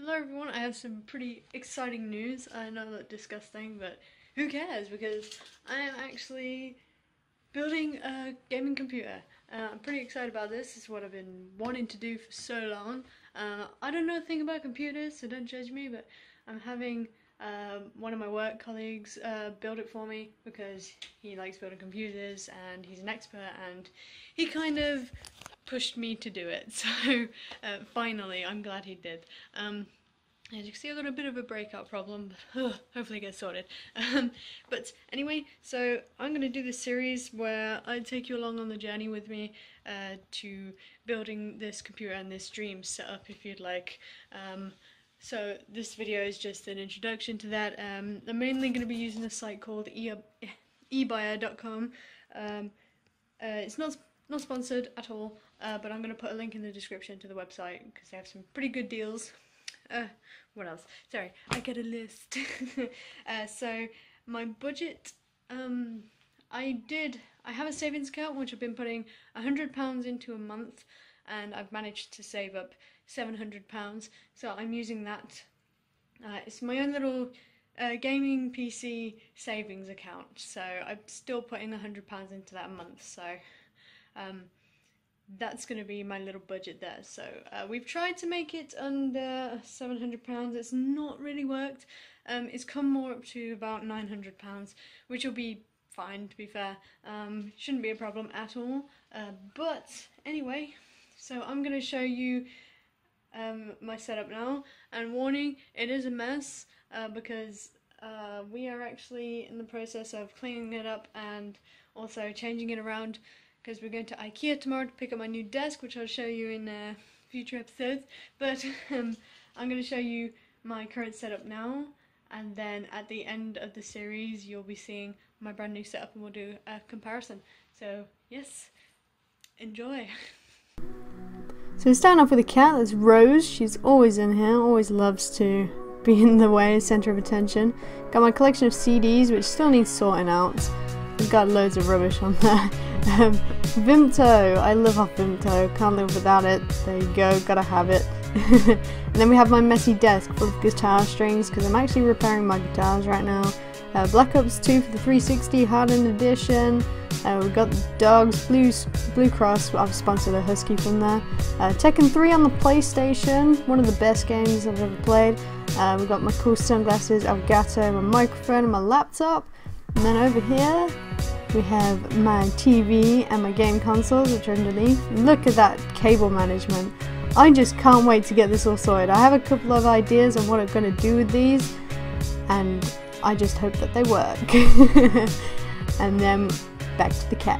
Hello everyone, I have some pretty exciting news. I know that's disgusting, but who cares, because I am actually building a gaming computer. I'm pretty excited about this. This is what I've been wanting to do for so long. I don't know a thing about computers, so don't judge me, but I'm having one of my work colleagues build it for me because he likes building computers and he's an expert, and he kind of pushed me to do it. So finally, I'm glad he did. As you can see, I've got a bit of a breakout problem, but hopefully it gets sorted. But anyway, so I'm going to do this series where I take you along on the journey with me to building this computer and this dream setup, if you'd like. So this video is just an introduction to that. I'm mainly going to be using a site called ebuyer.com. It's not sponsored at all, but I'm going to put a link in the description to the website because they have some pretty good deals. What else? Sorry, I get a list. So my budget, I have a savings account which I've been putting £100 into a month, and I've managed to save up £700, so I'm using that. It's my own little gaming PC savings account, so I'm still putting £100 into that a month, so that's going to be my little budget there. So we've tried to make it under £700. It's not really worked. It's come more up to about £900, which will be fine, to be fair. Shouldn't be a problem at all. But anyway, so I'm going to show you my setup now, and warning, it is a mess because we are actually in the process of cleaning it up and also changing it around, because we're going to IKEA tomorrow to pick up my new desk, which I'll show you in future episodes. But I'm going to show you my current setup now, and then at the end of the series you'll be seeing my brand new setup and we'll do a comparison. So yes, enjoy. So starting off with a cat, that's Rose. She's always in here, always loves to be in the way, center of attention. Got my collection of CDs, which still needs sorting out. I've got loads of rubbish on there. Vimto, I live off Vimto, can't live without it. There you go, gotta have it. And then we have my messy desk full of guitar strings, because I'm actually repairing my guitars right now. Black Ops 2 for the 360 Hardened Edition. We've got the dogs, Blue Cross, I've sponsored a husky from there. Tekken 3 on the PlayStation, one of the best games I've ever played. We've got my cool sunglasses, Elgato, my microphone and my laptop. And then over here we have my TV and my game consoles, which are underneath. Look at that cable management. I just can't wait to get this all sorted. I have a couple of ideas on what I'm going to do with these, and I just hope that they work. And then back to the cat.